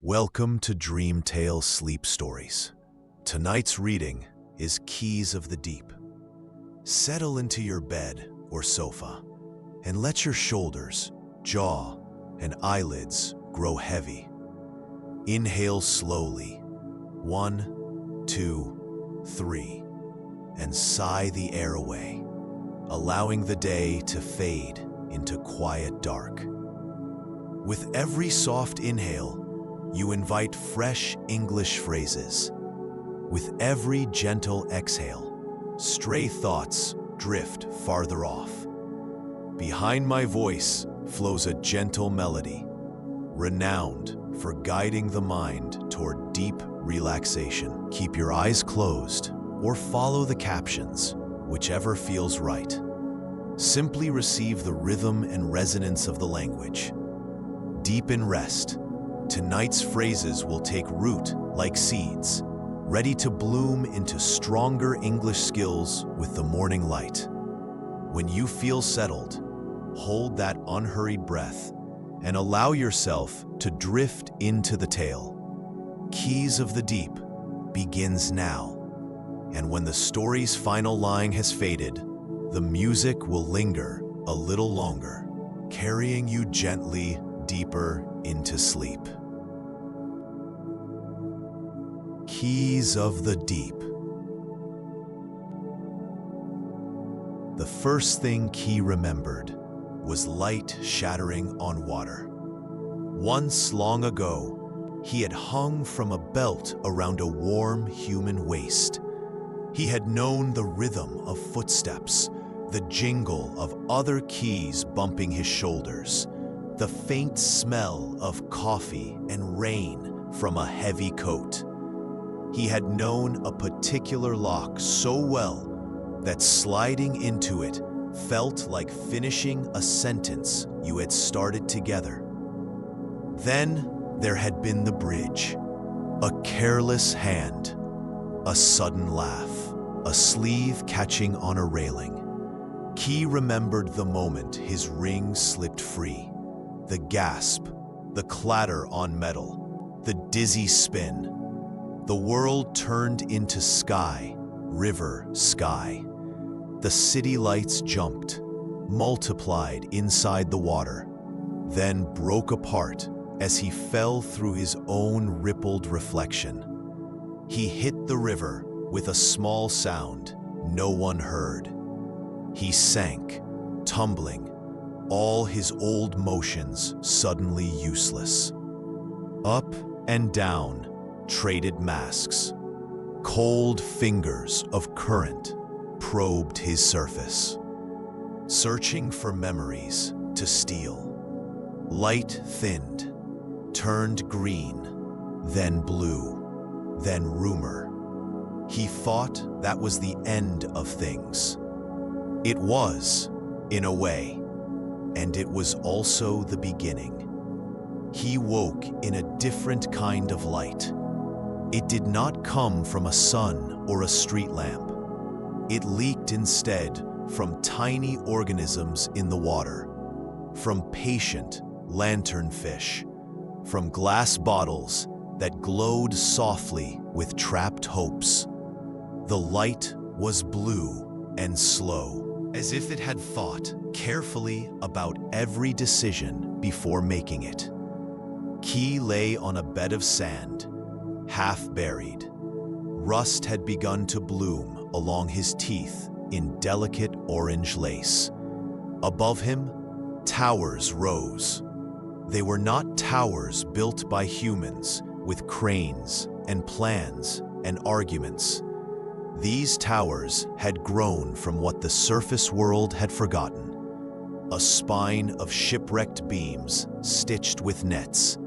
Welcome to Dreamtale Sleep Stories. Tonight's reading is Keys of the Deep. Settle into your bed or sofa and let your shoulders, jaw, and eyelids grow heavy. Inhale slowly, 1, 2, 3, and sigh the air away, allowing the day to fade into quiet dark. With every soft inhale, you invite fresh English phrases. With every gentle exhale, stray thoughts drift farther off. Behind my voice flows a gentle melody, renowned for guiding the mind toward deep relaxation. Keep your eyes closed or follow the captions, whichever feels right. Simply receive the rhythm and resonance of the language. Deep in rest, tonight's phrases will take root like seeds, ready to bloom into stronger English skills with the morning light. When you feel settled, hold that unhurried breath and allow yourself to drift into the tale. Keys of the Deep begins now, and when the story's final line has faded, the music will linger a little longer, carrying you gently deeper into sleep. Keys of the Deep. The first thing Key remembered was light shattering on water. Once long ago, he had hung from a belt around a warm human waist. He had known the rhythm of footsteps, the jingle of other keys bumping his shoulders, the faint smell of coffee and rain from a heavy coat. He had known a particular lock so well that sliding into it felt like finishing a sentence you had started together. Then there had been the bridge, a careless hand, a sudden laugh, a sleeve catching on a railing. Key remembered the moment his ring slipped free, the gasp, the clatter on metal, the dizzy spin. The world turned into sky, river, sky. The city lights jumped, multiplied inside the water, then broke apart as he fell through his own rippled reflection. He hit the river with a small sound no one heard. He sank, tumbling, all his old motions suddenly useless. Up and down traded masks. Cold fingers of current probed his surface, searching for memories to steal. Light thinned, turned green, then blue, then rumor. He thought that was the end of things. It was, in a way, and it was also the beginning. He woke in a different kind of light. It did not come from a sun or a street lamp. It leaked instead from tiny organisms in the water, from patient lanternfish, from glass bottles that glowed softly with trapped hopes. The light was blue and slow, as if it had thought carefully about every decision before making it. Key lay on a bed of sand, half buried. Rust had begun to bloom along his teeth in delicate orange lace. Above him, towers rose. They were not towers built by humans with cranes and plans and arguments. These towers had grown from what the surface world had forgotten. A spine of shipwrecked beams stitched with nets.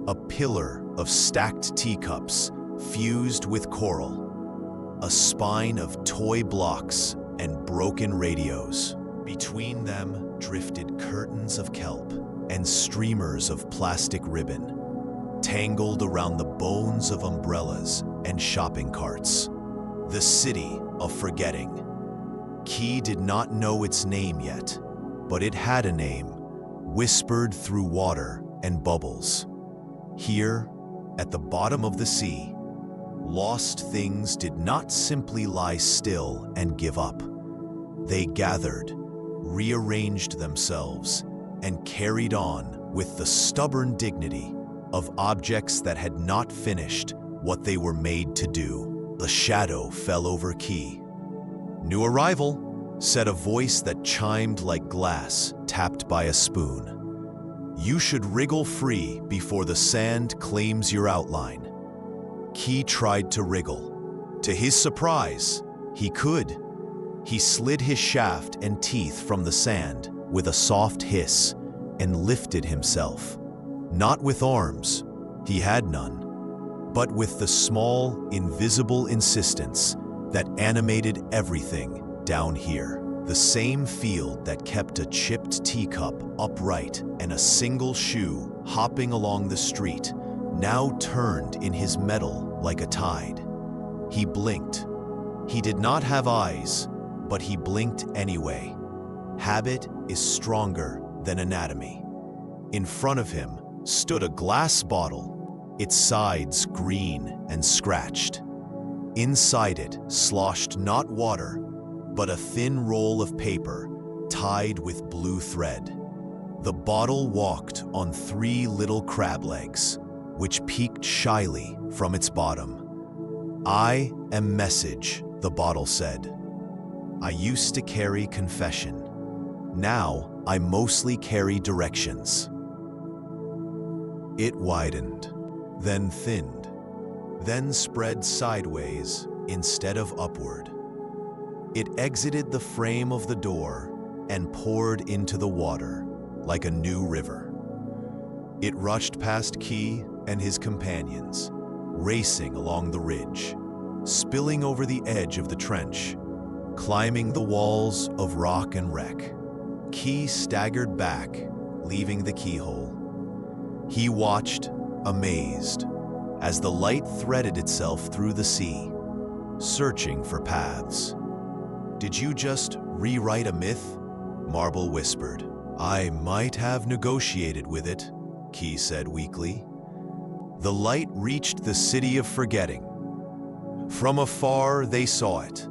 A pillar of stacked teacups fused with coral. A spine of toy blocks and broken radios. Between them drifted curtains of kelp and streamers of plastic ribbon, tangled around the bones of umbrellas and shopping carts. The city of forgetting. Key did not know its name yet, but it had a name, whispered through water and bubbles. Here, at the bottom of the sea, lost things did not simply lie still and give up. They gathered, rearranged themselves, and carried on with the stubborn dignity of objects that had not finished what they were made to do. The shadow fell over Key. "New arrival," said a voice that chimed like glass tapped by a spoon. "You should wriggle free before the sand claims your outline." Key tried to wriggle. To his surprise, he could. He slid his shaft and teeth from the sand with a soft hiss and lifted himself. Not with arms, he had none, but with the small, invisible insistence that animated everything down here. The same field that kept a chipped teacup upright and a single shoe hopping along the street now turned in his metal like a tide. He blinked. He did not have eyes, but he blinked anyway. Habit is stronger than anatomy. In front of him stood a glass bottle, its sides green and scratched. Inside it sloshed not water, but a thin roll of paper tied with blue thread. The bottle walked on 3 little crab legs, which peeked shyly from its bottom. "I am message," the bottle said. "I used to carry confession. Now I mostly carry directions." It widened, then thinned, then spread sideways instead of upward. It exited the frame of the door and poured into the water like a new river. It rushed past Key and his companions, racing along the ridge, spilling over the edge of the trench, climbing the walls of rock and wreck. Key staggered back, leaving the keyhole. He watched, amazed, as the light threaded itself through the sea, searching for paths. "Did you just rewrite a myth?" Marble whispered. "I might have negotiated with it," Key said weakly. The light reached the city of forgetting. From afar they saw it,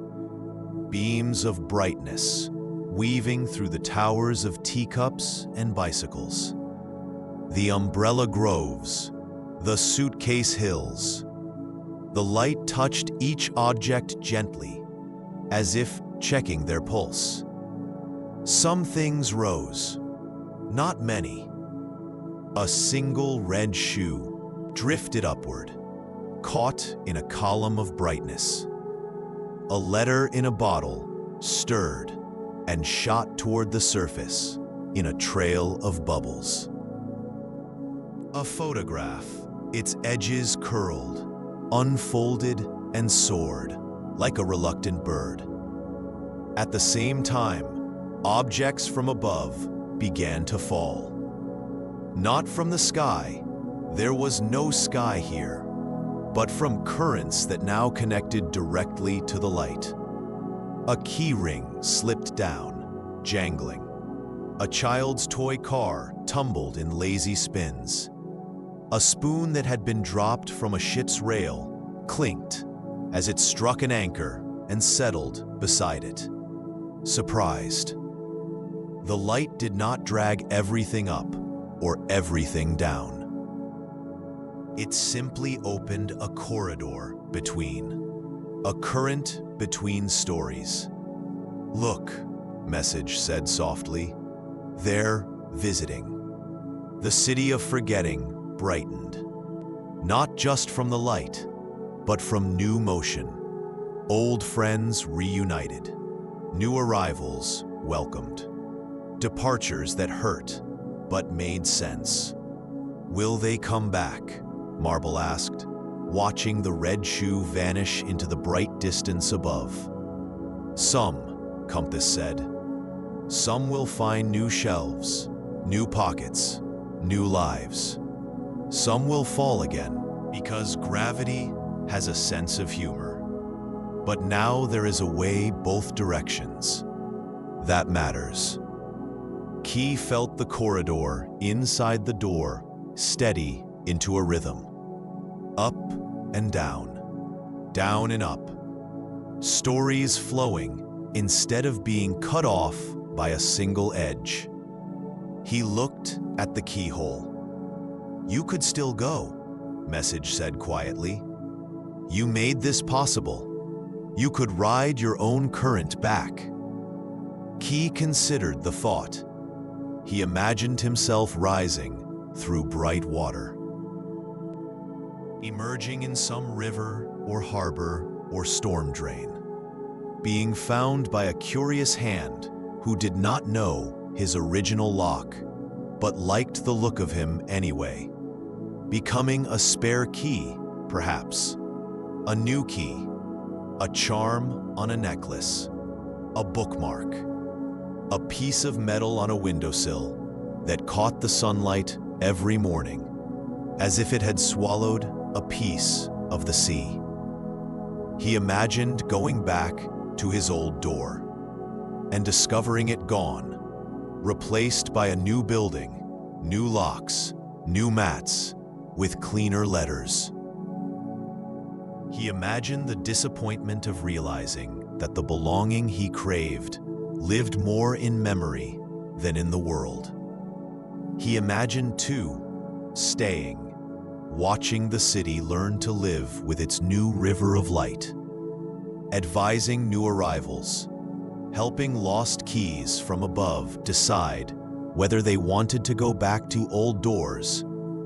beams of brightness weaving through the towers of teacups and bicycles, the umbrella groves, the suitcase hills. The light touched each object gently, as if checking their pulse. Some things rose, not many. A single red shoe drifted upward, caught in a column of brightness. A letter in a bottle stirred and shot toward the surface in a trail of bubbles. A photograph, its edges curled, unfolded and soared like a reluctant bird. At the same time, objects from above began to fall. Not from the sky, there was no sky here, but from currents that now connected directly to the light. A key ring slipped down, jangling. A child's toy car tumbled in lazy spins. A spoon that had been dropped from a ship's rail clinked as it struck an anchor and settled beside it. Surprised. The light did not drag everything up or everything down. It simply opened a corridor between, a current between stories. "Look," Message said softly. "They're visiting." The city of forgetting brightened, not just from the light, but from new motion. Old friends reunited, new arrivals welcomed, departures that hurt but made sense. "Will they come back?" Marble asked, watching the red shoe vanish into the bright distance above. "Some," Compass said. "Some will find new shelves, new pockets, new lives. Some will fall again, because gravity has a sense of humor. But now there is a way both directions. That matters." Key felt the corridor inside the door steady into a rhythm. Up and down, down and up. Stories flowing instead of being cut off by a single edge. He looked at the keyhole. "You could still go," message said quietly. "You made this possible. You could ride your own current back." Key considered the thought. He imagined himself rising through bright water, emerging in some river or harbor or storm drain, being found by a curious hand who did not know his original lock, but liked the look of him anyway, becoming a spare key, perhaps, a new key, a charm on a necklace, a bookmark, a piece of metal on a windowsill that caught the sunlight every morning, as if it had swallowed a piece of the sea. He imagined going back to his old door and discovering it gone, replaced by a new building, new locks, new mats, with cleaner letters. He imagined the disappointment of realizing that the belonging he craved lived more in memory than in the world. He imagined, too, staying, watching the city learn to live with its new river of light, advising new arrivals, helping lost keys from above decide whether they wanted to go back to old doors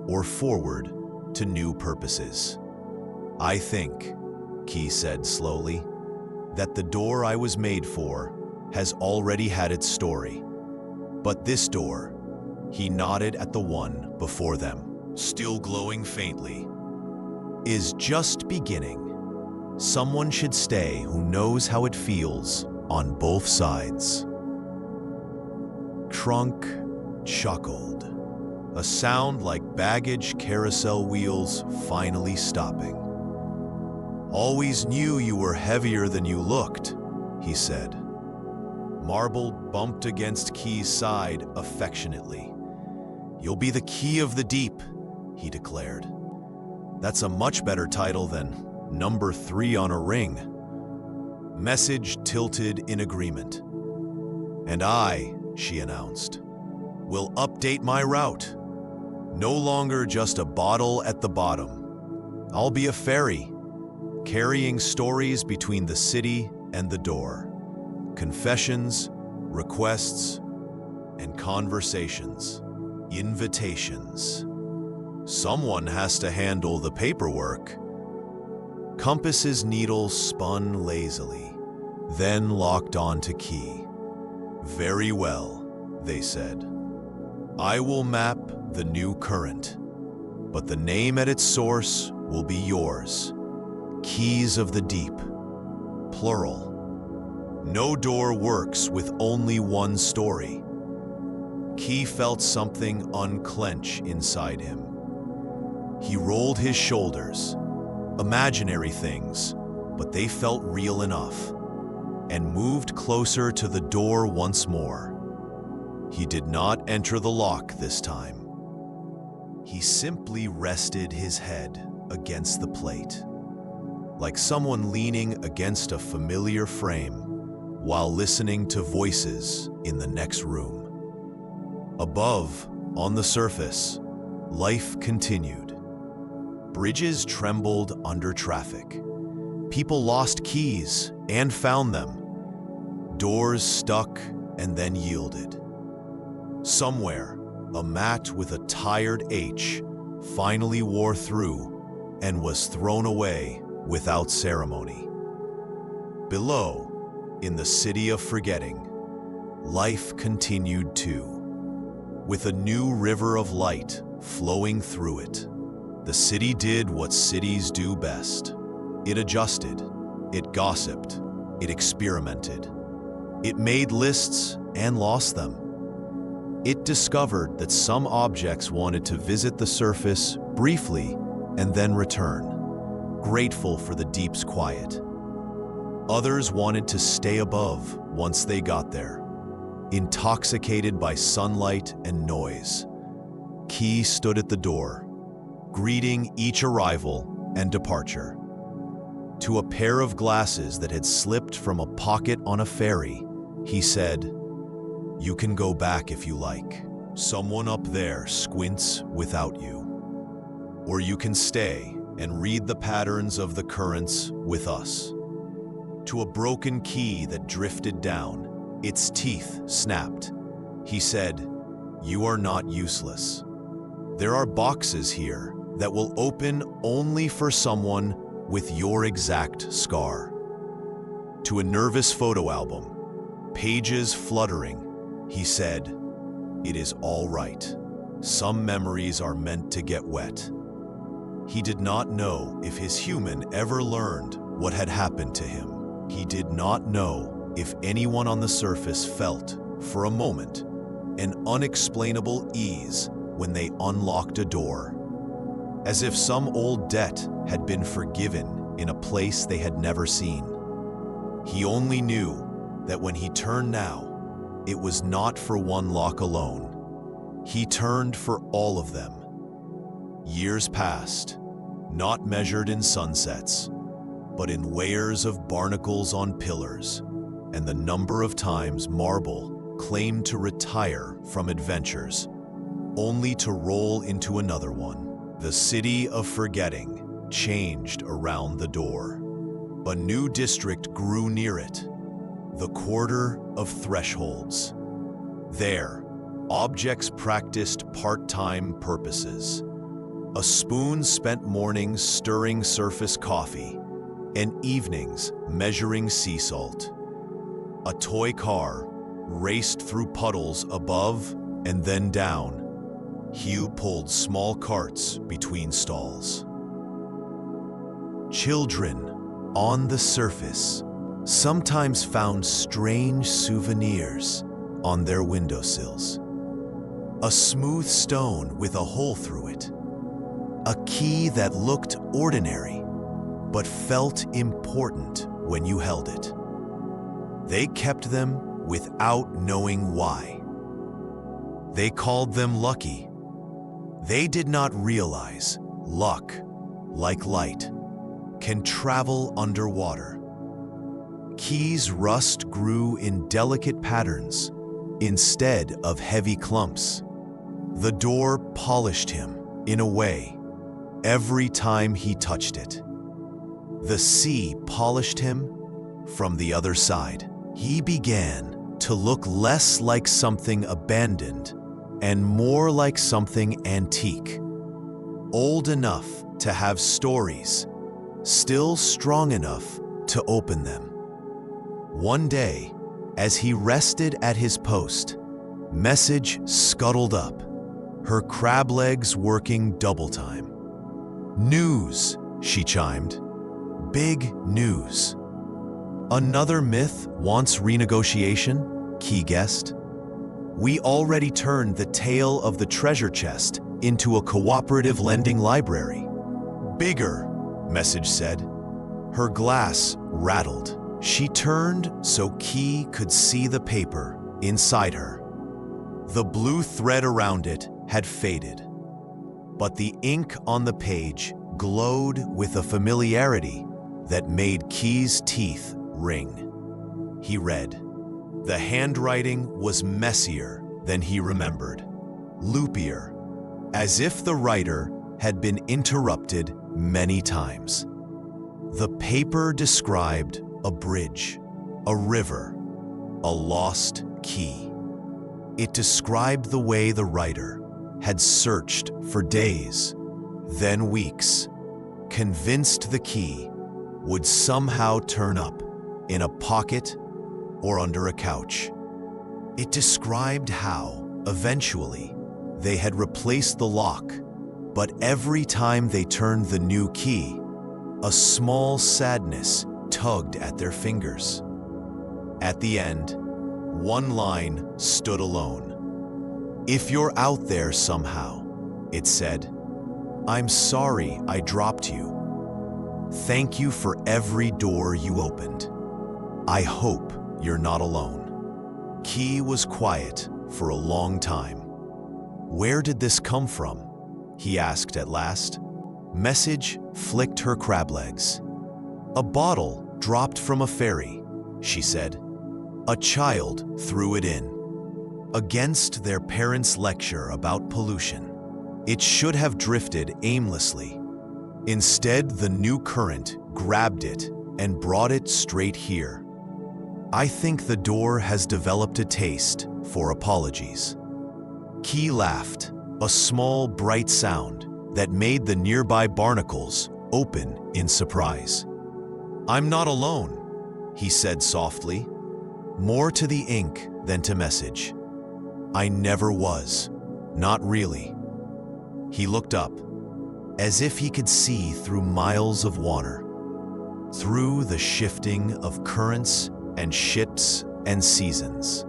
or forward to new purposes. "I think," Key said slowly, "that the door I was made for has already had its story. But this door," he nodded at the one before them, still glowing faintly, "is just beginning. Someone should stay who knows how it feels on both sides." Trunk chuckled, a sound like baggage carousel wheels finally stopping. "Always knew you were heavier than you looked," he said. Marble bumped against Key's side affectionately. "You'll be the key of the deep," he declared. "That's a much better title than number 3 on a ring." Message tilted in agreement. "And I," she announced, "will update my route. No longer just a bottle at the bottom. I'll be a ferry, carrying stories between the city and the door. Confessions, requests, and conversations. Invitations. Someone has to handle the paperwork." Compass's needle spun lazily, then locked onto Key. "Very well," they said. "I will map the new current, but the name at its source will be yours. Keys of the Deep, plural. No door works with only one story." Key felt something unclench inside him. He rolled his shoulders. Imaginary things, but they felt real enough, and moved closer to the door once more. He did not enter the lock this time. He simply rested his head against the plate, like someone leaning against a familiar frame while listening to voices in the next room. Above, on the surface, life continued. Bridges trembled under traffic. People lost keys and found them. Doors stuck and then yielded. Somewhere, a mat with a tired H finally wore through and was thrown away without ceremony. Below, in the city of forgetting, life continued too, with a new river of light flowing through it. The city did what cities do best. It adjusted, it gossiped, it experimented. It made lists and lost them. It discovered that some objects wanted to visit the surface briefly and then return, grateful for the deep's quiet. Others wanted to stay above once they got there, intoxicated by sunlight and noise. Key stood at the door, greeting each arrival and departure. To a pair of glasses that had slipped from a pocket on a ferry, he said, "You can go back if you like. Someone up there squints without you. Or you can stay and read the patterns of the currents with us." To a broken key that drifted down, its teeth snapped, he said, "You are not useless. There are boxes here that will open only for someone with your exact scar." To a nervous photo album, pages fluttering, he said, "It is all right. Some memories are meant to get wet." He did not know if his human ever learned what had happened to him. He did not know if anyone on the surface felt, for a moment, an unexplainable ease when they unlocked a door, as if some old debt had been forgiven in a place they had never seen. He only knew that when he turned now, it was not for one lock alone. He turned for all of them. Years passed, not measured in sunsets, but in layers of barnacles on pillars, and the number of times marble claimed to retire from adventures, only to roll into another one. The city of forgetting changed around the door. A new district grew near it, the quarter of thresholds. There, objects practiced part-time purposes. A spoon spent mornings stirring surface coffee, and evenings measuring sea salt. A toy car raced through puddles above and then down. Hugh pulled small carts between stalls. Children, on the surface, sometimes found strange souvenirs on their windowsills. A smooth stone with a hole through it. A key that looked ordinary, but felt important when you held it. They kept them without knowing why. They called them lucky. They did not realize luck, like light, can travel underwater. Key's rust grew in delicate patterns instead of heavy clumps. The door polished him, in a way, every time he touched it. The sea polished him from the other side. He began to look less like something abandoned and more like something antique, old enough to have stories, still strong enough to open them. One day, as he rested at his post, Message scuttled up, her crab legs working double time. "News," she chimed. "Big news." "Another myth wants renegotiation?" Key guessed. "We already turned the tale of the treasure chest into a cooperative lending library." "Bigger," Message said. Her glass rattled. She turned so Key could see the paper inside her. The blue thread around it had faded, but the ink on the page glowed with a familiarity that made Key's teeth ring. He read. The handwriting was messier than he remembered, loopier, as if the writer had been interrupted many times. The paper described a bridge, a river, a lost key. It described the way the writer had searched for days, then weeks, convinced the key would somehow turn up in a pocket or under a couch. It described how, eventually, they had replaced the lock, but every time they turned the new key, a small sadness tugged at their fingers. At the end, one line stood alone. "If you're out there somehow," it said, "I'm sorry I dropped you. Thank you for every door you opened. I hope you're not alone." Key was quiet for a long time. "Where did this come from?" he asked at last. Message flicked her crab legs. A bottle dropped from a ferry, she said. A child threw it in. Against their parents' lecture about pollution. It should have drifted aimlessly. Instead, the new current grabbed it and brought it straight here. I think the door has developed a taste for apologies. Key laughed, a small, bright sound that made the nearby barnacles open in surprise. I'm not alone, he said softly, more to the ink than to message. I never was, not really. He looked up, as if he could see through miles of water, through the shifting of currents and ships and seasons,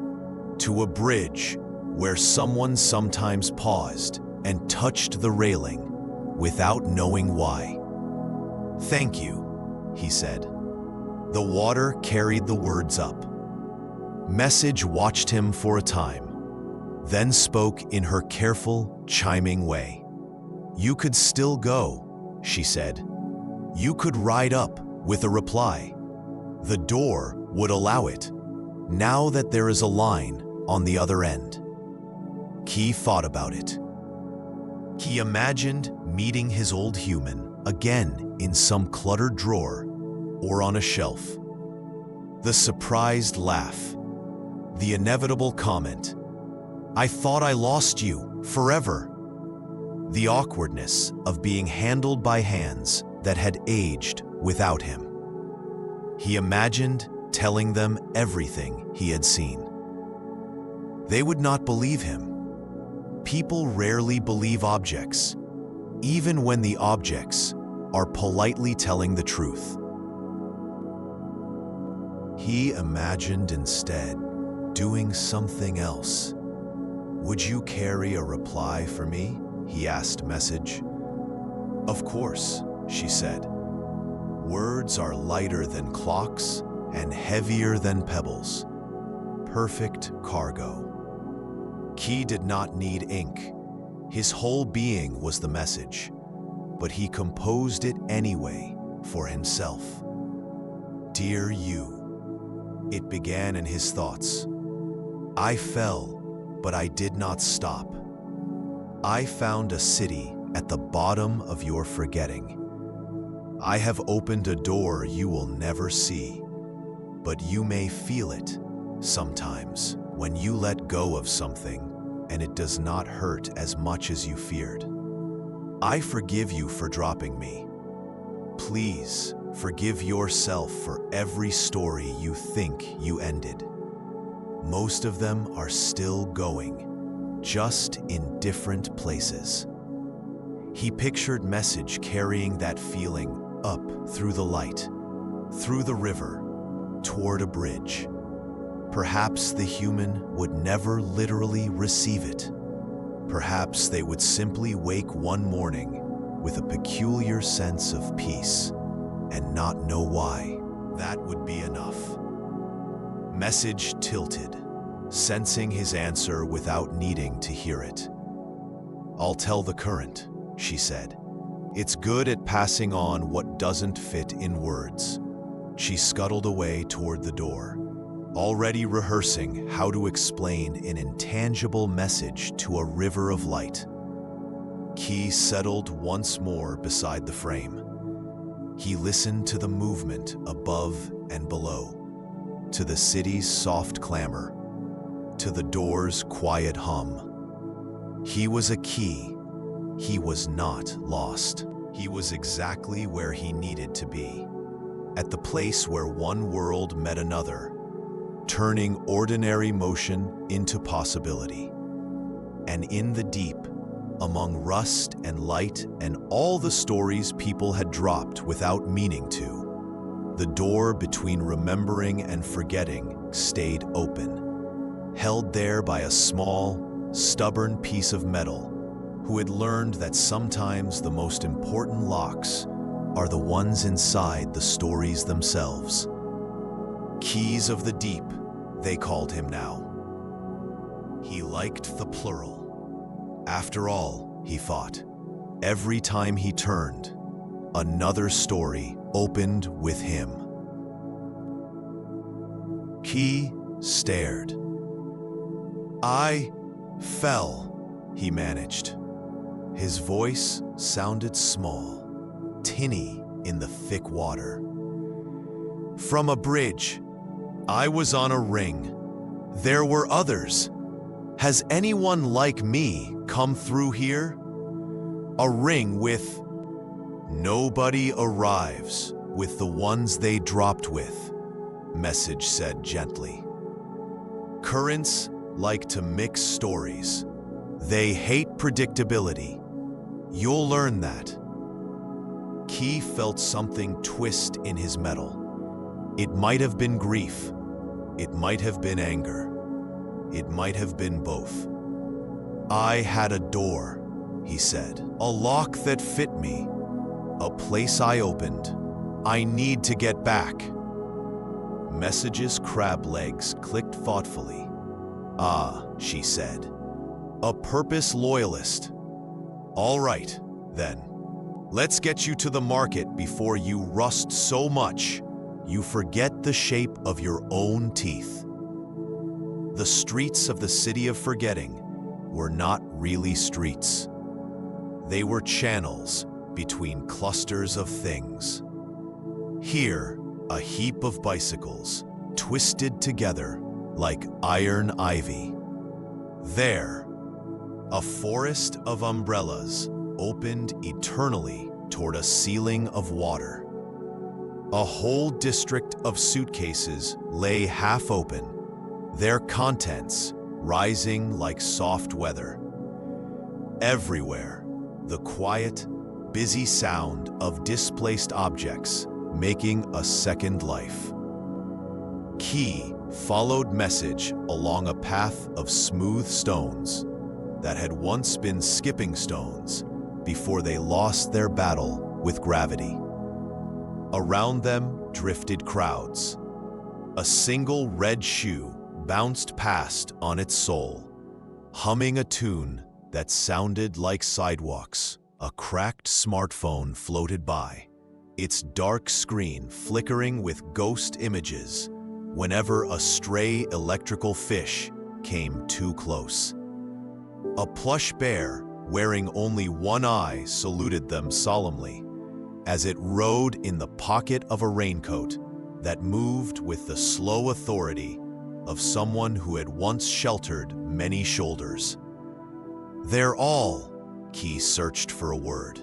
to a bridge where someone sometimes paused and touched the railing without knowing why. Thank you, he said. The water carried the words up. Message watched him for a time, then spoke in her careful, chiming way. You could still go, she said. You could ride up with a reply. The door would allow it, now that there is a line on the other end. Key thought about it. He imagined meeting his old human again in some cluttered drawer or on a shelf. The surprised laugh, the inevitable comment, I thought I lost you forever. The awkwardness of being handled by hands that had aged without him. He imagined telling them everything he had seen. They would not believe him. People rarely believe objects, even when the objects are politely telling the truth. He imagined instead doing something else. Would you carry a reply for me? He asked Message. Of course, she said. Words are lighter than clocks and heavier than pebbles. Perfect cargo. Key did not need ink. His whole being was the message, but he composed it anyway for himself. Dear you, it began in his thoughts. I fell, but I did not stop. I found a city at the bottom of your forgetting. I have opened a door you will never see, but you may feel it sometimes when you let go of something and it does not hurt as much as you feared. I forgive you for dropping me. Please forgive yourself for every story you think you ended. Most of them are still going, just in different places. He pictured Message carrying that feeling up through the light, through the river, toward a bridge. Perhaps the human would never literally receive it. Perhaps they would simply wake one morning with a peculiar sense of peace and not know why. That would be enough. Message tilted, sensing his answer without needing to hear it. I'll tell the current, she said. It's good at passing on what doesn't fit in words. She scuttled away toward the door, already rehearsing how to explain an intangible message to a river of light. Key settled once more beside the frame. He listened to the movement above and below, to the city's soft clamor, to the door's quiet hum. He was a key. He was not lost. He was exactly where he needed to be, at the place where one world met another, turning ordinary motion into possibility. And in the deep, among rust and light and all the stories people had dropped without meaning to, the door between remembering and forgetting stayed open, held there by a small, stubborn piece of metal who had learned that sometimes the most important locks are the ones inside the stories themselves. Keys of the deep, they called him now. He liked the plural. After all, he thought, every time he turned, another story opened with him. Key stared. "I fell," he managed. His voice sounded small, tinny in the thick water. "From a bridge. I was on a ring. There were others. Has anyone like me come through here? A ring with... Nobody arrives with the ones they dropped with," message said gently. "Currents like to mix stories. They hate predictability. You'll learn that." Key felt something twist in his metal. It might have been grief. It might have been anger. It might have been both. "I had a door," he said. "A lock that fit me. A place I opened. I need to get back." Message's crab legs clicked thoughtfully. "Ah," she said. "A purpose loyalist. All right, then. Let's get you to the market before you rust so much you forget the shape of your own teeth." The streets of the city of forgetting were not really streets. They were channels between clusters of things. Here, a heap of bicycles, twisted together like iron ivy. There, a forest of umbrellas opened eternally toward a ceiling of water. A whole district of suitcases lay half open, their contents rising like soft weather. Everywhere, the quiet, busy sound of displaced objects making a second life. Key followed message along a path of smooth stones that had once been skipping stones before they lost their battle with gravity. Around them drifted crowds. A single red shoe bounced past on its sole, humming a tune that sounded like sidewalks. A cracked smartphone floated by, its dark screen flickering with ghost images whenever a stray electrical fish came too close. A plush bear wearing only one eye saluted them solemnly as it rode in the pocket of a raincoat that moved with the slow authority of someone who had once sheltered many shoulders. "They're all," Key searched for a word,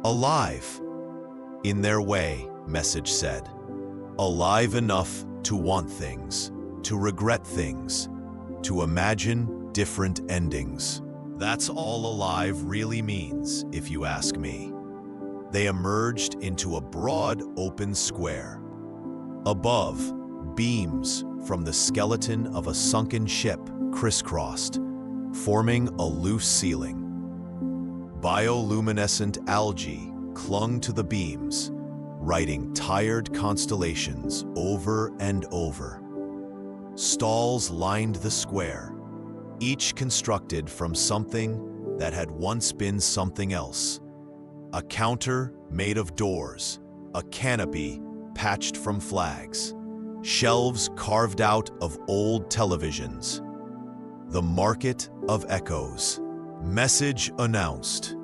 "alive. In their way," message said. "Alive enough to want things, to regret things, to imagine different endings. That's all alive really means, if you ask me." They emerged into a broad, open square. Above, beams from the skeleton of a sunken ship crisscrossed, forming a loose ceiling. Bioluminescent algae clung to the beams, writing tired constellations over and over. Stalls lined the square, each constructed from something that had once been something else. A counter made of doors, a canopy patched from flags, shelves carved out of old televisions. The market of echoes. Message announced.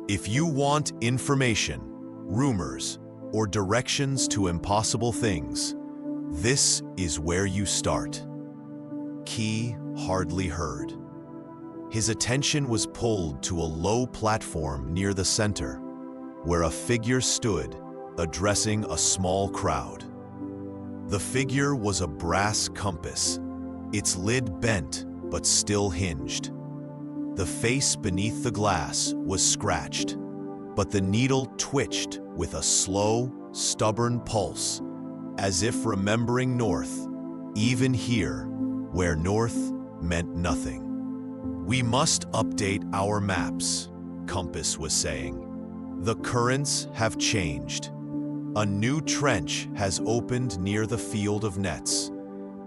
If you want information, rumors, or directions to impossible things, this is where you start. Key hardly heard. His attention was pulled to a low platform near the center, where a figure stood, addressing a small crowd. The figure was a brass compass, its lid bent but still hinged. The face beneath the glass was scratched, but the needle twitched with a slow, stubborn pulse, as if remembering north, even here, where north meant nothing. "We must update our maps," Compass was saying. "The currents have changed. A new trench has opened near the field of nets,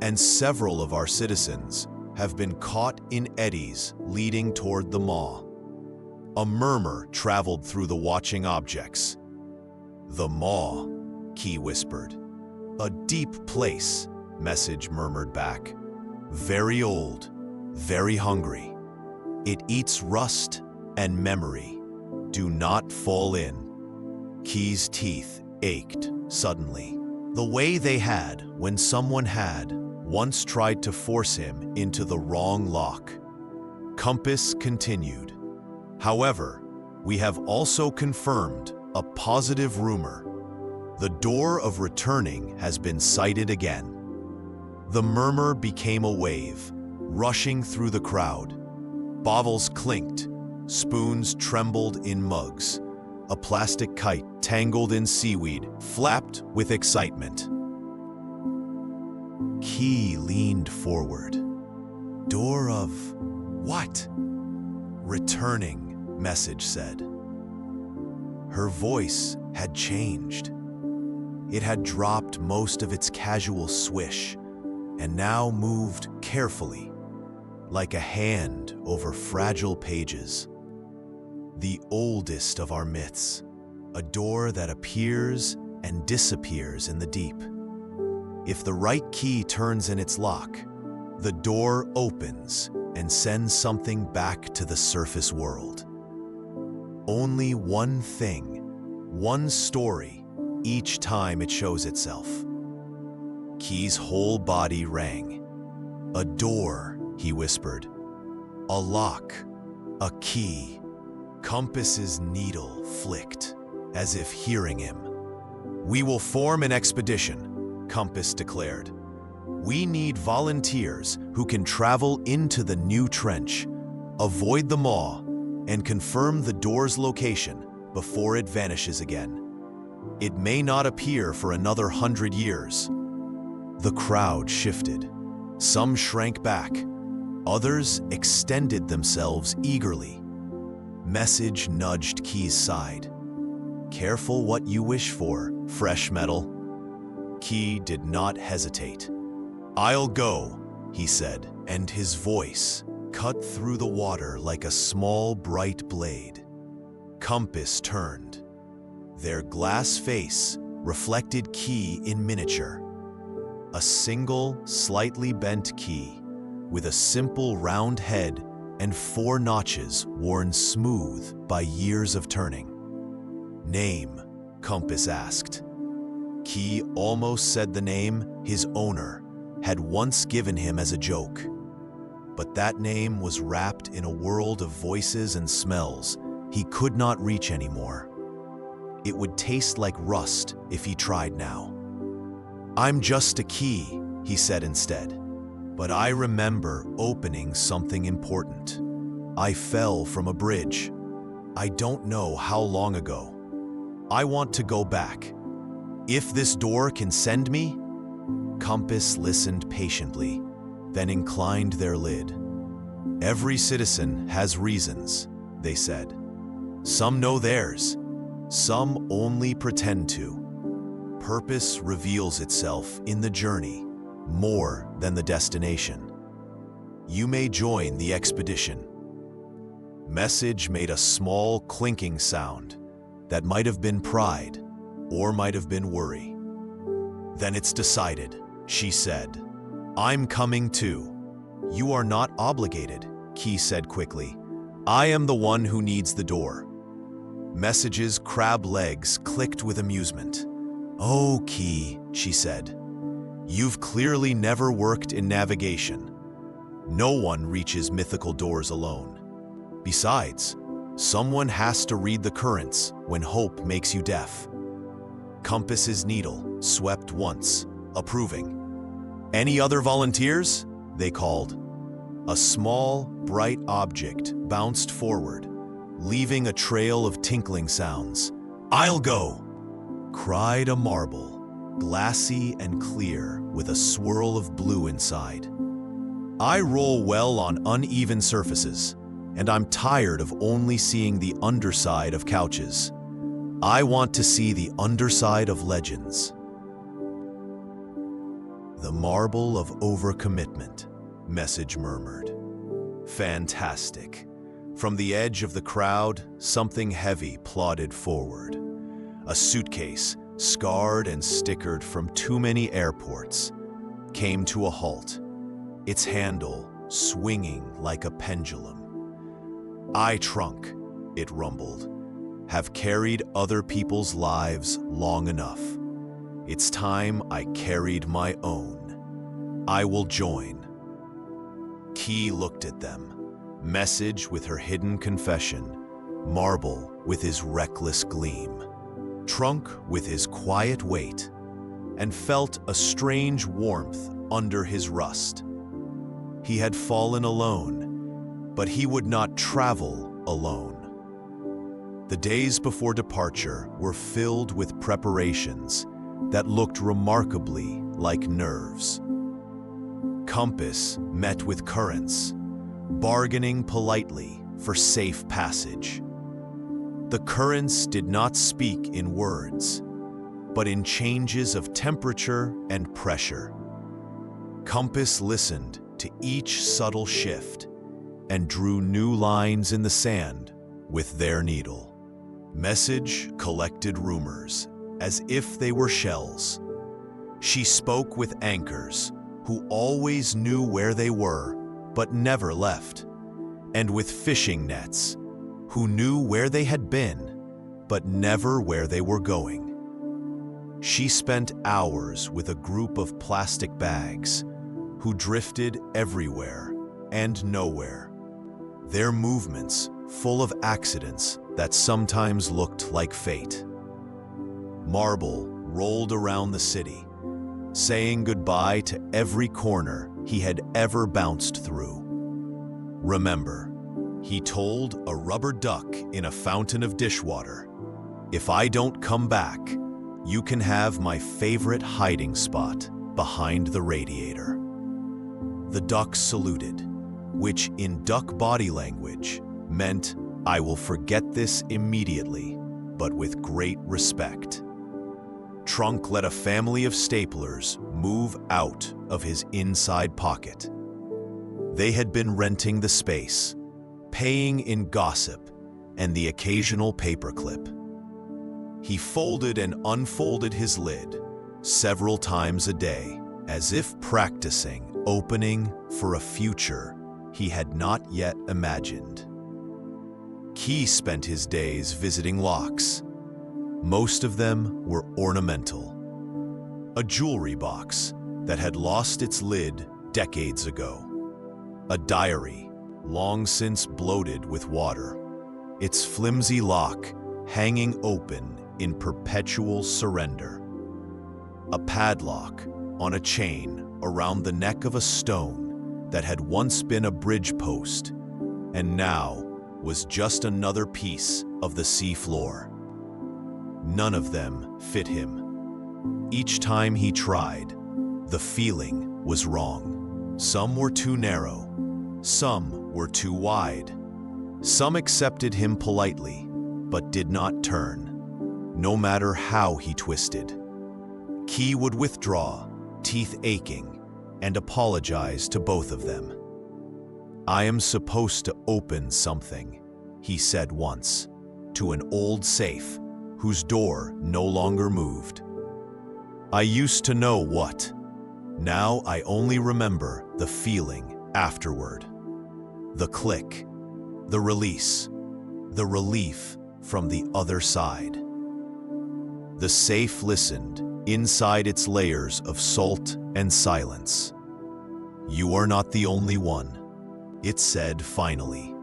and several of our citizens have been caught in eddies leading toward the maw." A murmur traveled through the watching objects. "The maw," Key whispered. "A deep place," Message murmured back. "Very old, very hungry. It eats rust and memory. Do not fall in." Key's teeth ached suddenly, the way they had when someone had once tried to force him into the wrong lock. Compass continued. "However, we have also confirmed a positive rumor. The door of returning has been sighted again." The murmur became a wave, rushing through the crowd. Bottles clinked, spoons trembled in mugs. A plastic kite tangled in seaweed flapped with excitement. Key leaned forward. "Door of what?" "Returning," Message said. Her voice had changed. It had dropped most of its casual swish and now moved carefully, like a hand over fragile pages. The oldest of our myths, a door that appears and disappears in the deep. If the right key turns in its lock, the door opens and sends something back to the surface world. Only one thing, one story, each time it shows itself. Key's whole body rang. "A door," he whispered. "A lock, a key." Compass's needle flicked, as if hearing him. "We will form an expedition," Compass declared. "We need volunteers who can travel into the new trench, avoid the maw, and confirm the door's location before it vanishes again. It may not appear for another 100 years." The crowd shifted. Some shrank back. Others extended themselves eagerly. Message nudged Key's side. "Careful what you wish for, fresh metal." Key did not hesitate. "I'll go," he said, and his voice cut through the water like a small, bright blade. Compass turned. Their glass face reflected Key in miniature. A single, slightly bent key, with a simple round head and 4 notches worn smooth by years of turning. "Name?" Compass asked. Key almost said the name his owner had once given him as a joke. But that name was wrapped in a world of voices and smells he could not reach anymore. It would taste like rust if he tried now. "I'm just a key," he said instead. "But I remember opening something important. I fell from a bridge. I don't know how long ago. I want to go back. If this door can send me?" Compass listened patiently, then inclined their lid. "Every citizen has reasons," they said. "Some know theirs. Some only pretend to. Purpose reveals itself in the journey, more than the destination. You may join the expedition." Message made a small clinking sound that might have been pride or might have been worry. "Then it's decided," she said. "I'm coming too." "You are not obligated," Key said quickly. "I am the one who needs the door." Message's crab legs clicked with amusement. "Oh, Key," she said. "You've clearly never worked in navigation. No one reaches mythical doors alone. Besides, someone has to read the currents when hope makes you deaf." Compass's needle swept once, approving. "Any other volunteers?" they called. A small, bright object bounced forward, leaving a trail of tinkling sounds. "I'll go!" cried a marble, glassy and clear with a swirl of blue inside. "I roll well on uneven surfaces, and I'm tired of only seeing the underside of couches. I want to see the underside of legends." "The marble of overcommitment," Message murmured. "Fantastic. From the edge of the crowd, something heavy plodded forward. A suitcase, scarred and stickered from too many airports, came to a halt, its handle swinging like a pendulum. "I, Trunk," it rumbled, "have carried other people's lives long enough. It's time I carried my own. I will join." Key looked at them, Message with her hidden confession, Marble with his reckless gleam, Trunk with his quiet weight, and felt a strange warmth under his rust. He had fallen alone, but he would not travel alone. The days before departure were filled with preparations that looked remarkably like nerves. Compass met with currents, bargaining politely for safe passage. The currents did not speak in words, but in changes of temperature and pressure. Compass listened to each subtle shift and drew new lines in the sand with their needle. Message collected rumors as if they were shells. She spoke with anchors who always knew where they were but never left, and with fishing nets who knew where they had been but never where they were going. She spent hours with a group of plastic bags who drifted everywhere and nowhere, their movements full of accidents that sometimes looked like fate. Marble rolled around the city, saying goodbye to every corner he had ever bounced through. "Remember," he told a rubber duck in a fountain of dishwater, "if I don't come back, you can have my favorite hiding spot behind the radiator." The duck saluted, which in duck body language meant, "I will forget this immediately, but with great respect." Trunk let a family of staplers move out of his inside pocket. They had been renting the space, paying in gossip and the occasional paperclip. He folded and unfolded his lid several times a day, as if practicing opening for a future he had not yet imagined. Key spent his days visiting locks. Most of them were ornamental. A jewelry box that had lost its lid decades ago. A diary long since bloated with water, its flimsy lock hanging open in perpetual surrender. A padlock on a chain around the neck of a stone that had once been a bridge post and now was just another piece of the sea floor. None of them fit him. Each time he tried, the feeling was wrong. Some were too narrow, some were too wide. Some accepted him politely, but did not turn, no matter how he twisted. Key would withdraw, teeth aching, and apologize to both of them. "I am supposed to open something," he said once, to an old safe whose door no longer moved. "I used to know what. Now I only remember the feeling afterward. The click, the release, the relief from the other side." The safe listened inside its layers of salt and silence. "You are not the only one," it said finally.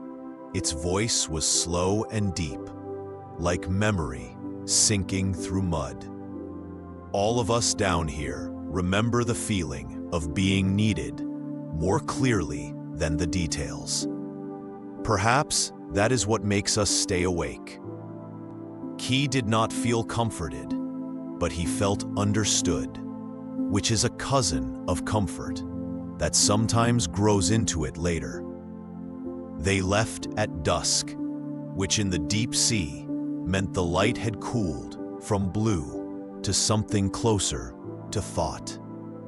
Its voice was slow and deep, like memory sinking through mud. "All of us down here remember the feeling of being needed more clearly than the details. Perhaps that is what makes us stay awake." Key did not feel comforted, but he felt understood, which is a cousin of comfort that sometimes grows into it later. They left at dusk, which in the deep sea meant the light had cooled from blue to something closer to thought.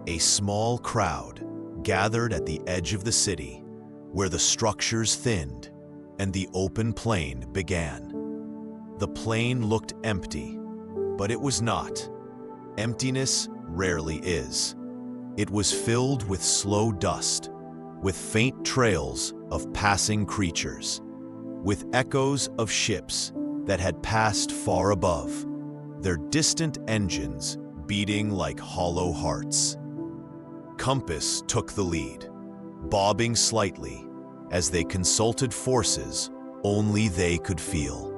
A small crowd gathered at the edge of the city, where the structures thinned and the open plain began. The plain looked empty, but it was not. Emptiness rarely is. It was filled with slow dust, with faint trails of passing creatures, with echoes of ships that had passed far above, their distant engines beating like hollow hearts. Compass took the lead, bobbing slightly as they consulted forces only they could feel.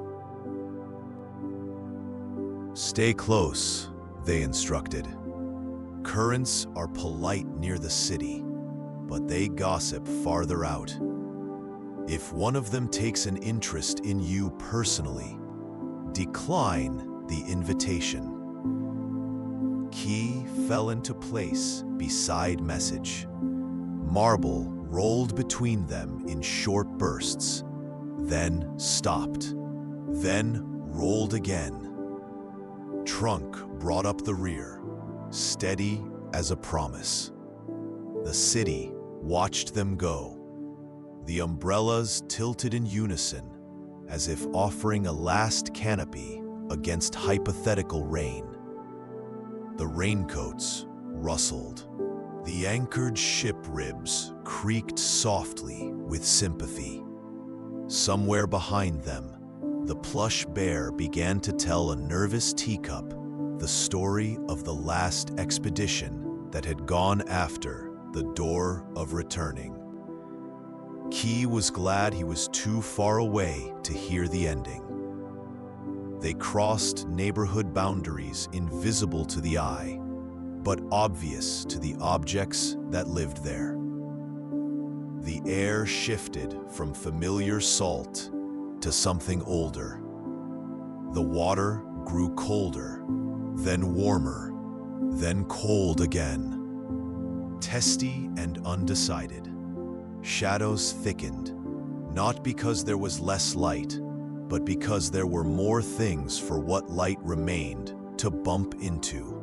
"Stay close," they instructed. "Currents are polite near the city, but they gossip farther out. If one of them takes an interest in you personally, decline the invitation." Key fell into place beside message. Marble rolled between them in short bursts, then stopped, then rolled again. Trunk brought up the rear, steady as a promise. The city watched them go. The umbrellas tilted in unison, as if offering a last canopy against hypothetical rain. The raincoats rustled. The anchored ship ribs creaked softly with sympathy. Somewhere behind them, the plush bear began to tell a nervous teacup the story of the last expedition that had gone after the door of returning. Key was glad he was too far away to hear the ending. They crossed neighborhood boundaries invisible to the eye, but obvious to the objects that lived there. The air shifted from familiar salt to something older. The water grew colder, then warmer, then cold again. Testy and undecided, shadows thickened, not because there was less light, but because there were more things for what light remained to bump into.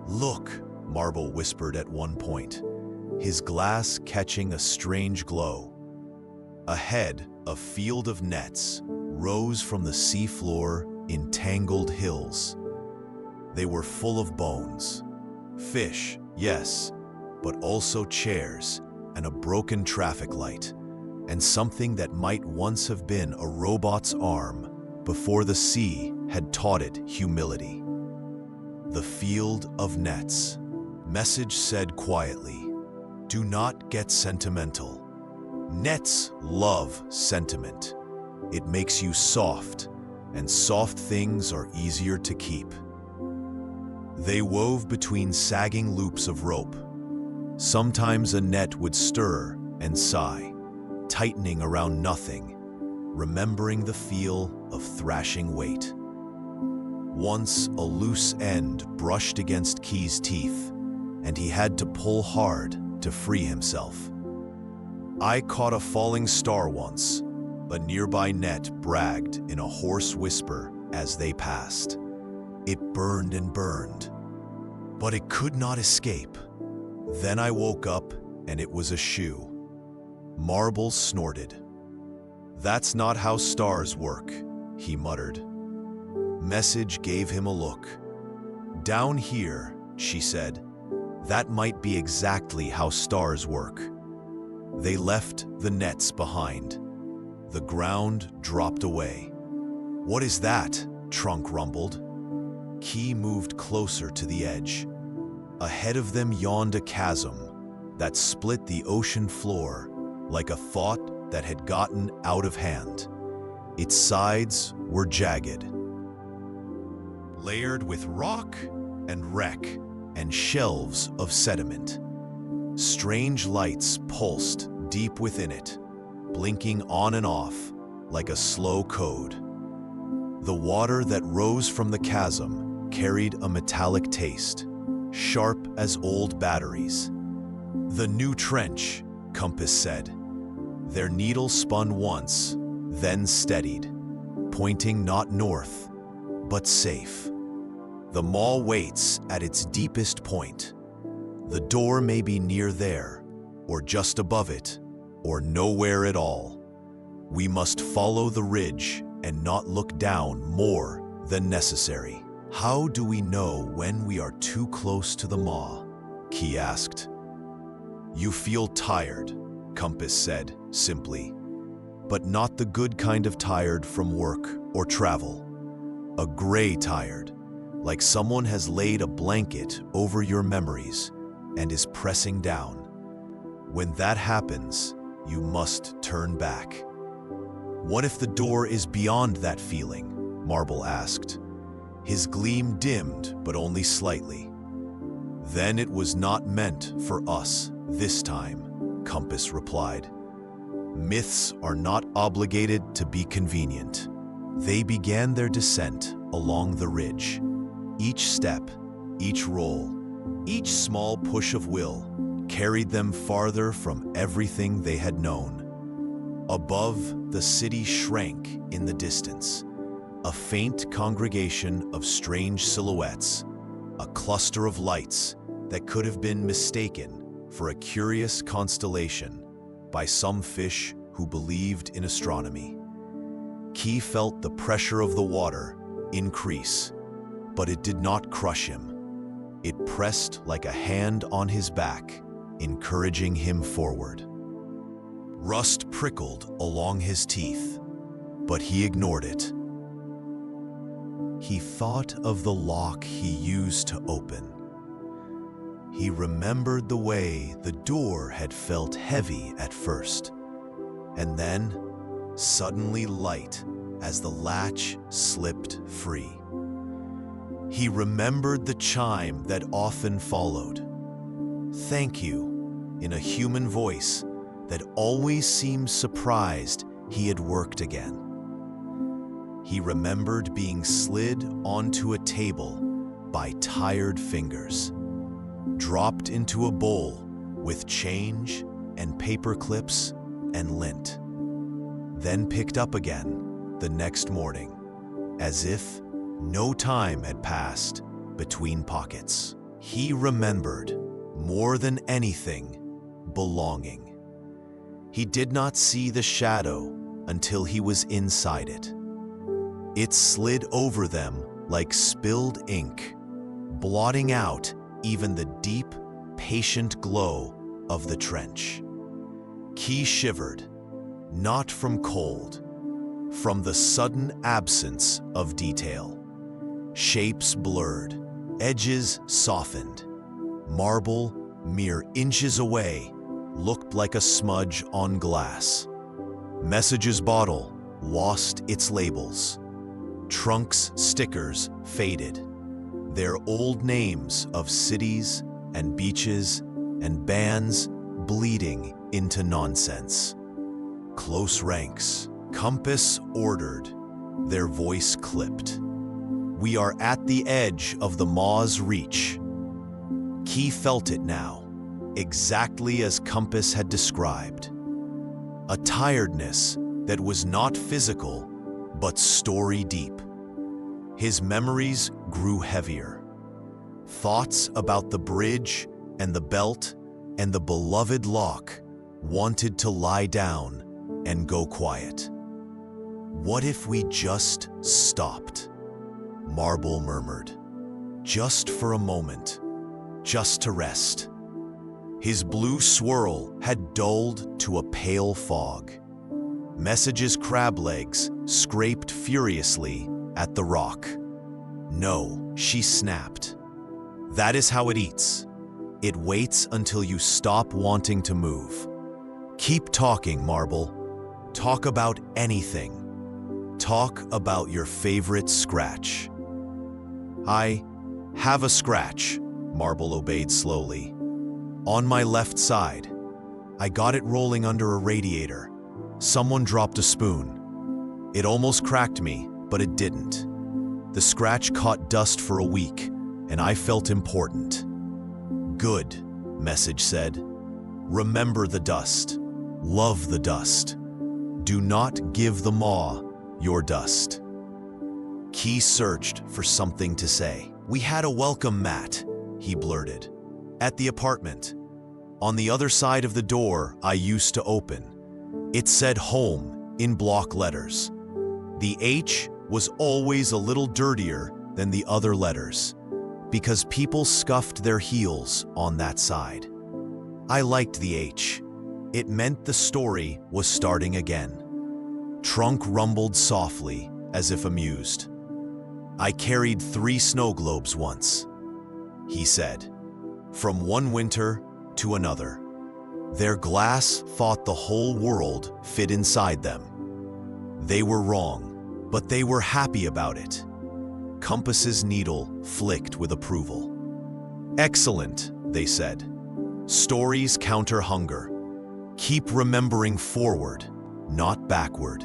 "Look," Marble whispered at one point, his glass catching a strange glow. Ahead, a field of nets rose from the seafloor in tangled hills. They were full of bones. Fish, yes, but also chairs and a broken traffic light, and something that might once have been a robot's arm before the sea had taught it humility. "The field of nets," message said quietly. "Do not get sentimental. Nets love sentiment. It makes you soft, and soft things are easier to keep." They wove between sagging loops of rope. Sometimes a net would stir and sigh, tightening around nothing, remembering the feel of thrashing weight. Once a loose end brushed against Key's teeth, and he had to pull hard to free himself. "I caught a falling star once," a nearby net bragged in a hoarse whisper as they passed. "It burned and burned, but it could not escape. Then I woke up and it was a shoe." Marble snorted. "That's not how stars work," he muttered. Message gave him a look. "Down here," she said, "that might be exactly how stars work." They left the nets behind. The ground dropped away. "What is that?" Trunk rumbled. Key moved closer to the edge. Ahead of them yawned a chasm that split the ocean floor like a thought that had gotten out of hand. Its sides were jagged, layered with rock and wreck and shelves of sediment. Strange lights pulsed deep within it, blinking on and off like a slow code. The water that rose from the chasm carried a metallic taste, sharp as old batteries. "The new trench," Compass said. Their needle spun once, then steadied, pointing not north, but safe. "The mall waits at its deepest point. The door may be near there, or just above it, or nowhere at all. We must follow the ridge and not look down more than necessary. How do we know when we are too close to the maw? Key asked. You feel tired, Compass said simply, but not the good kind of tired from work or travel. A gray tired, like someone has laid a blanket over your memories and is pressing down. When that happens, you must turn back. What if the door is beyond that feeling? Marble asked. His gleam dimmed, but only slightly. Then it was not meant for us this time, Compass replied. Myths are not obligated to be convenient. They began their descent along the ridge. Each step, each roll, each small push of will carried them farther from everything they had known. Above, the city shrank in the distance, a faint congregation of strange silhouettes, a cluster of lights that could have been mistaken for a curious constellation by some fish who believed in astronomy. Key felt the pressure of the water increase, but it did not crush him. It pressed like a hand on his back, encouraging him forward. Rust prickled along his teeth, but he ignored it. He thought of the lock he used to open. He remembered the way the door had felt heavy at first, and then suddenly light as the latch slipped free. He remembered the chime that often followed. Thank you, in a human voice that always seemed surprised he had worked again. He remembered being slid onto a table by tired fingers, dropped into a bowl with change and paper clips and lint, then picked up again the next morning, as if no time had passed between pockets. He remembered, more than anything, belonging. He did not see the shadow until he was inside it. It slid over them like spilled ink, blotting out even the deep, patient glow of the trench. Key shivered, not from cold, from the sudden absence of detail. Shapes blurred, edges softened. Marble, mere inches away, looked like a smudge on glass. Messages bottle lost its labels. Trunks stickers faded. Their old names of cities and beaches and bands bleeding into nonsense. Close ranks. Compass ordered. Their voice clipped. We are at the edge of the maw's reach. Key felt it now, exactly as Compass had described. A tiredness that was not physical, but story deep. His memories grew heavier. Thoughts about the bridge and the belt and the beloved lock wanted to lie down and go quiet. What if we just stopped? Marble murmured. Just for a moment, just to rest. His blue swirl had dulled to a pale fog. Messages' crab legs scraped furiously at the rock. No, she snapped. That is how it eats. It waits until you stop wanting to move. Keep talking, Marble. Talk about anything. Talk about your favorite scratch. I have a scratch, Marble obeyed slowly. On my left side. I got it rolling under a radiator. Someone dropped a spoon. It almost cracked me, but it didn't. The scratch caught dust for a week, and I felt important. Good, message said. Remember the dust. Love the dust. Do not give the maw your dust. Key searched for something to say. We had a welcome mat, he blurted. At the apartment. On the other side of the door I used to open. It said home in block letters. The H was always a little dirtier than the other letters, because people scuffed their heels on that side. I liked the H. It meant the story was starting again. Trunk rumbled softly, as if amused. I carried 3 snow globes once, he said, from one winter to another. Their glass thought the whole world fit inside them. They were wrong, but they were happy about it. Compass's needle flicked with approval. Excellent, they said. Stories counter hunger. Keep remembering forward, not backward.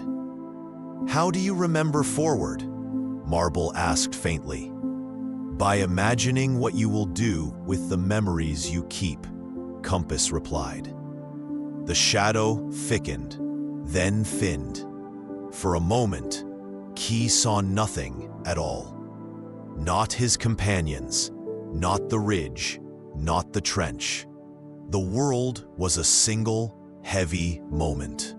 How do you remember forward? Marble asked faintly. By imagining what you will do with the memories you keep, Compass replied. The shadow thickened, then thinned. For a moment, Key saw nothing at all. Not his companions, not the ridge, not the trench. The world was a single, heavy moment.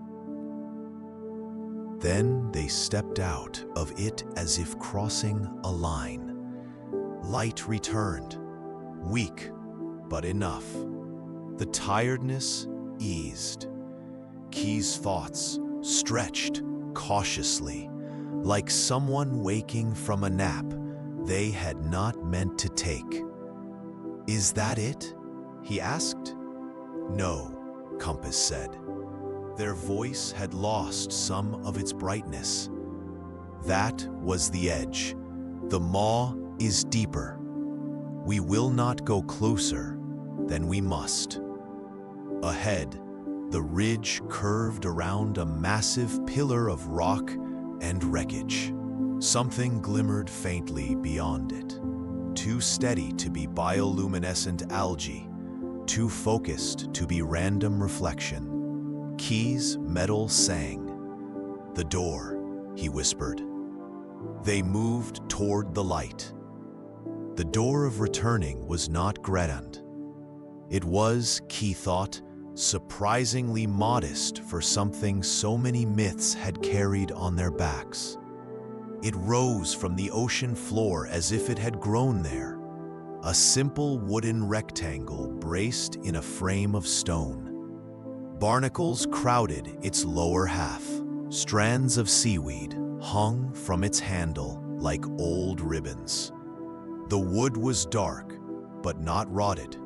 Then they stepped out of it as if crossing a line. Light returned, weak, but enough. The tiredness eased. Key's thoughts stretched cautiously, like someone waking from a nap they had not meant to take. Is that it? He asked. No, Compass said. Their voice had lost some of its brightness. That was the edge. The maw is deeper. We will not go closer than we must. Ahead, the ridge curved around a massive pillar of rock and wreckage. Something glimmered faintly beyond it, too steady to be bioluminescent algae, too focused to be random reflection. Key's metal sang. The door, he whispered. They moved toward the light. The door of returning was not grand. It was, Key thought, surprisingly modest for something so many myths had carried on their backs. It rose from the ocean floor as if it had grown there, a simple wooden rectangle braced in a frame of stone. Barnacles crowded its lower half. Strands of seaweed hung from its handle like old ribbons. The wood was dark, but not rotted.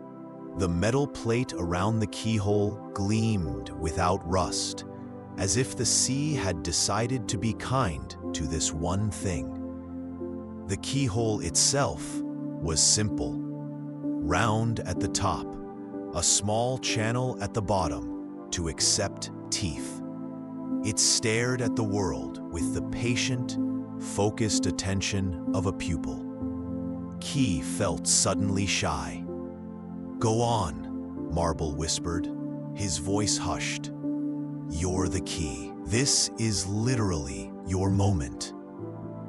The metal plate around the keyhole gleamed without rust, as if the sea had decided to be kind to this one thing. The keyhole itself was simple. Round at the top, a small channel at the bottom to accept teeth. It stared at the world with the patient, focused attention of a pupil. Key felt suddenly shy. Go on, Marble whispered, his voice hushed. You're the key. This is literally your moment.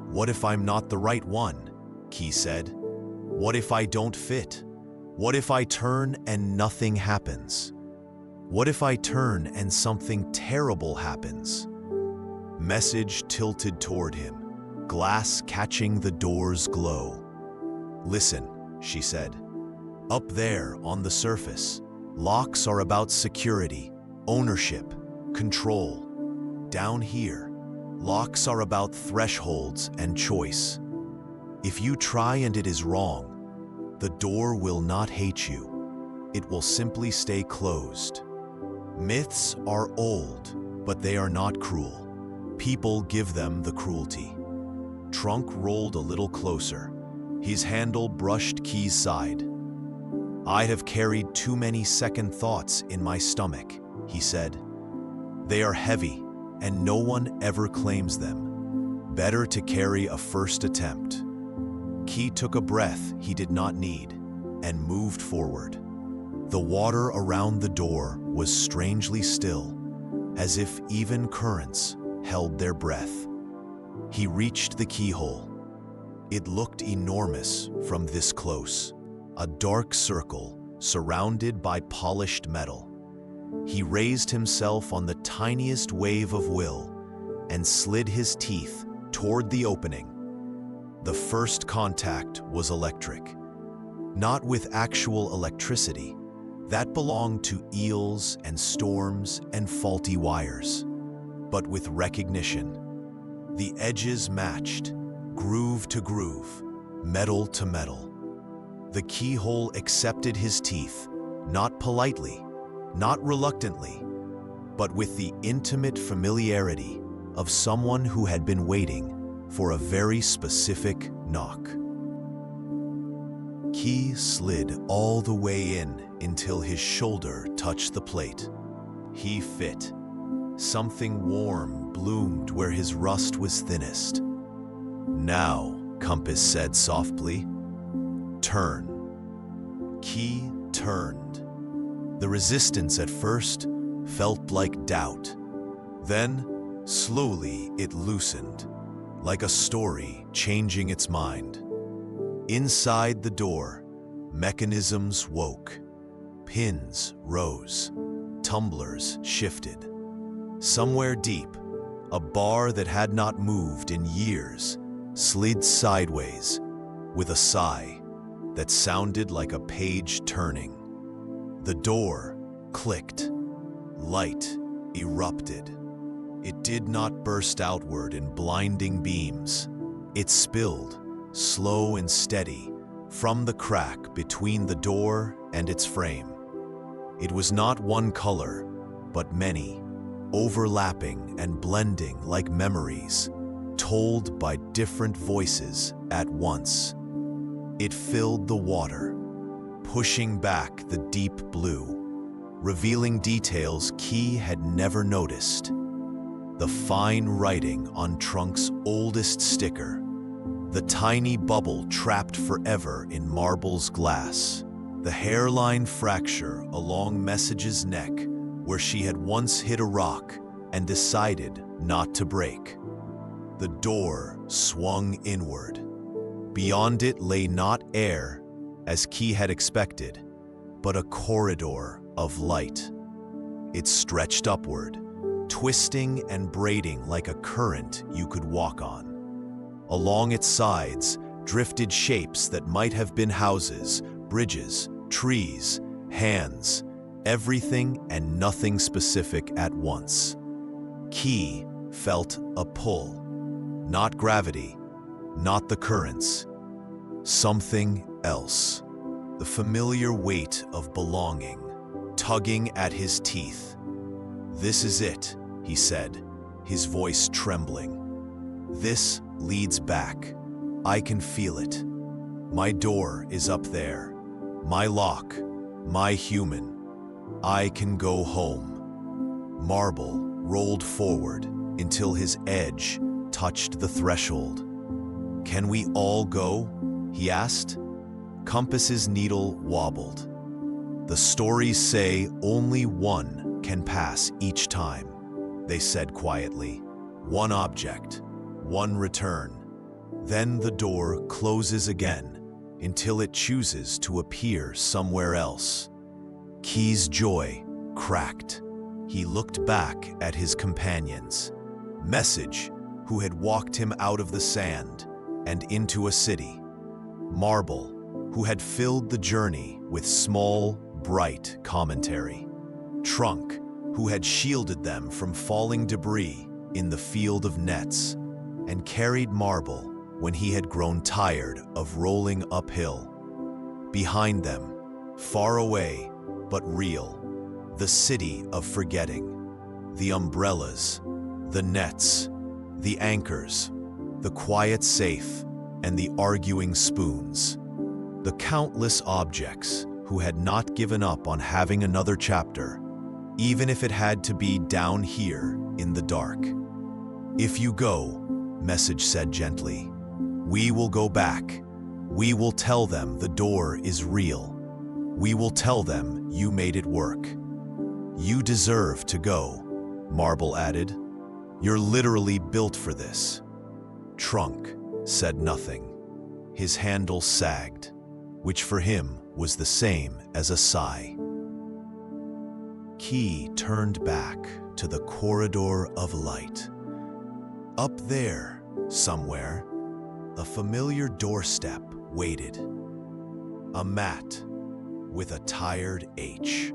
What if I'm not the right one? Key said. What if I don't fit? What if I turn and nothing happens? What if I turn and something terrible happens? Message tilted toward him, glass catching the door's glow. Listen, she said. Up there on the surface, locks are about security, ownership, control. Down here, locks are about thresholds and choice. If you try and it is wrong, the door will not hate you. It will simply stay closed. Myths are old, but they are not cruel. People give them the cruelty. Trunk rolled a little closer. His handle brushed Key's side. I have carried too many second thoughts in my stomach, he said. They are heavy, and no one ever claims them. Better to carry a first attempt. Key took a breath he did not need and moved forward. The water around the door was strangely still, as if even currents held their breath. He reached the keyhole. It looked enormous from this close, a dark circle surrounded by polished metal. He raised himself on the tiniest wave of will, and slid his teeth toward the opening. The first contact was electric, not with actual electricity. That belonged to eels and storms and faulty wires, but with recognition. The edges matched, groove to groove, metal to metal. The keyhole accepted his teeth, not politely, not reluctantly, but with the intimate familiarity of someone who had been waiting for a very specific knock. Key slid all the way in until his shoulder touched the plate. He fit. Something warm bloomed where his rust was thinnest. "Now," Compass said softly, "turn." Key turned. The resistance at first felt like doubt. Then, slowly it loosened, like a story changing its mind. Inside the door, mechanisms woke. Pins rose. Tumblers shifted. Somewhere deep, a bar that had not moved in years slid sideways with a sigh that sounded like a page turning. The door clicked. Light erupted. It did not burst outward in blinding beams. It spilled, slow and steady, from the crack between the door and its frame. It was not one color, but many, overlapping and blending like memories, told by different voices at once. It filled the water, pushing back the deep blue, revealing details Key had never noticed. The fine writing on Trunk's oldest sticker, the tiny bubble trapped forever in Marble's glass, the hairline fracture along Message's neck where she had once hit a rock and decided not to break. The door swung inward. Beyond it lay not air, as Key had expected, but a corridor of light. It stretched upward, twisting and braiding like a current you could walk on. Along its sides drifted shapes that might have been houses, bridges, trees, hands, everything and nothing specific at once. Key felt a pull. Not gravity, not the currents. Something else. The familiar weight of belonging, tugging at his teeth. "This is it," he said, his voice trembling. "This leads back. I can feel it. My door is up there. My lock, my human. I can go home." Marble rolled forward until his edge touched the threshold. "Can we all go?" he asked. Compass's needle wobbled. "The stories say only one can pass each time," they said quietly. "One object, one return. Then the door closes again until it chooses to appear somewhere else." Key's joy cracked. He looked back at his companions. Message, who had walked him out of the sand and into a city. Marble, who had filled the journey with small, bright commentary. Trunk, who had shielded them from falling debris in the field of nets, and carried Marble when he had grown tired of rolling uphill. Behind them, far away but real, the city of forgetting. The umbrellas, the nets, the anchors, the quiet safe, and the arguing spoons. The countless objects who had not given up on having another chapter, even if it had to be down here in the dark. "If you go," Message said gently, "we will go back. We will tell them the door is real. We will tell them you made it work." "You deserve to go," Marble added. "You're literally built for this." Trunk said nothing. His handle sagged, which for him was the same as a sigh. Key turned back to the corridor of light. Up there, somewhere, a familiar doorstep waited. A mat with a tired H.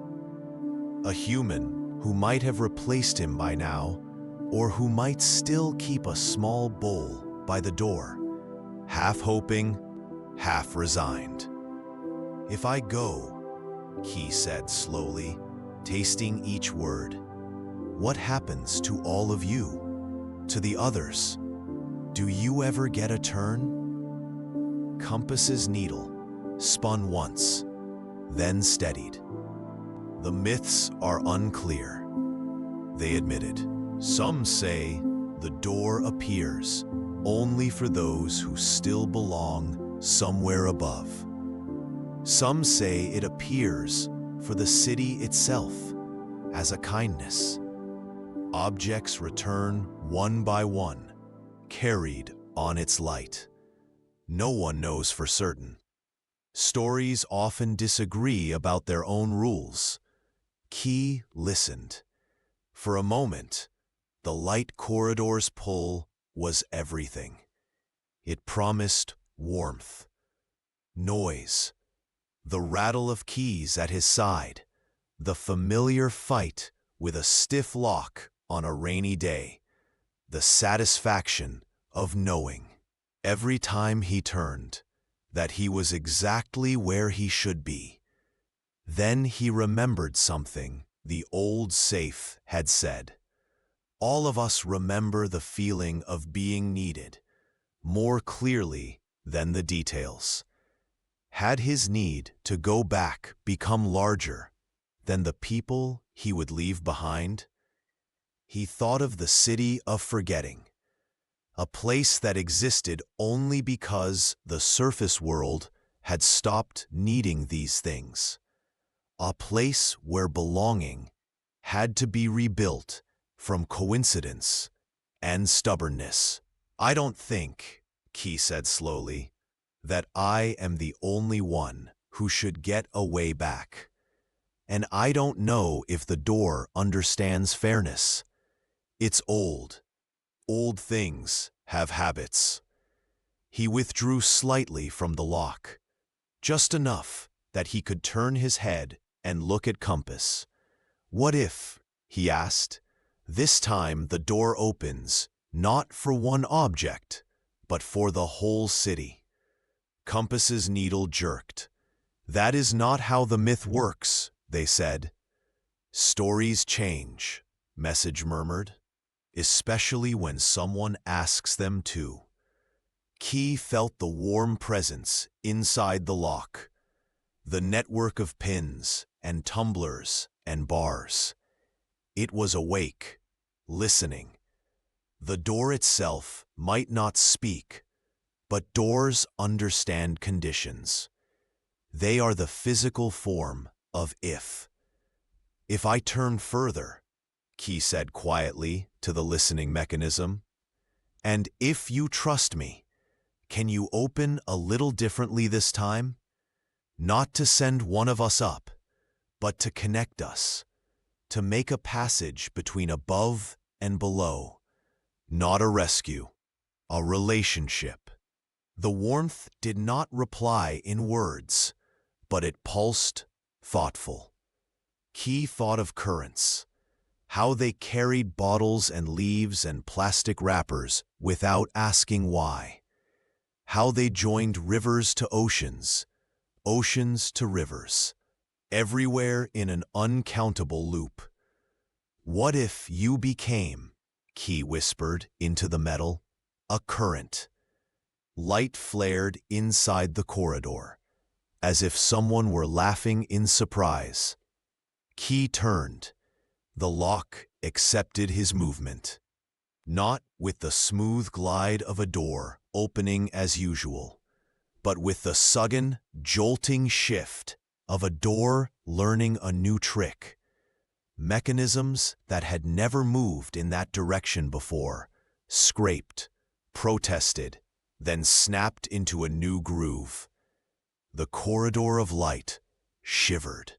A human who might have replaced him by now, or who might still keep a small bowl by the door, half hoping, half resigned. "If I go," he said slowly, tasting each word, "what happens to all of you? To the others? Do you ever get a turn?" Compass's needle spun once, then steadied. "The myths are unclear," they admitted. "Some say the door appears only for those who still belong somewhere above. Some say it appears for the city itself as a kindness. Objects return one by one, carried on its light. No one knows for certain. Stories often disagree about their own rules." Key listened. For a moment, the light corridor's pull was everything. It promised warmth, noise, the rattle of keys at his side, the familiar fight with a stiff lock on a rainy day, the satisfaction of knowing, every time he turned, that he was exactly where he should be. Then he remembered something the old safe had said. All of us remember the feeling of being needed more clearly than the details. Had his need to go back become larger than the people he would leave behind? He thought of the city of forgetting, a place that existed only because the surface world had stopped needing these things. A place where belonging had to be rebuilt from coincidence and stubbornness. "I don't think," Key said slowly, "that I am the only one who should get a way back. And I don't know if the door understands fairness. It's old. Old things have habits." He withdrew slightly from the lock, just enough that he could turn his head and look at Compass. "What if," he asked, "this time the door opens not for one object, but for the whole city?" Compass's needle jerked. "That is not how the myth works," they said. "Stories change," Message murmured, "especially when someone asks them to." Key felt the warm presence inside the lock, the network of pins and tumblers and bars. It was awake, listening. The door itself might not speak, but doors understand conditions. They are the physical form of if. "If I turn further," Key said quietly to the listening mechanism, "and if you trust me, can you open a little differently this time? Not to send one of us up, but to connect us, to make a passage between above and below. Not a rescue, a relationship." The warmth did not reply in words, but it pulsed, thoughtful. Key thought of currents, how they carried bottles and leaves and plastic wrappers without asking why, how they joined rivers to oceans, oceans to rivers, everywhere in an uncountable loop. "What if you became," Key whispered into the metal, "a current?" Light flared inside the corridor, as if someone were laughing in surprise. Key turned. The lock accepted his movement, not with the smooth glide of a door opening as usual, but with the sudden, jolting shift of a door learning a new trick. Mechanisms that had never moved in that direction before scraped, protested, then snapped into a new groove. The corridor of light shivered.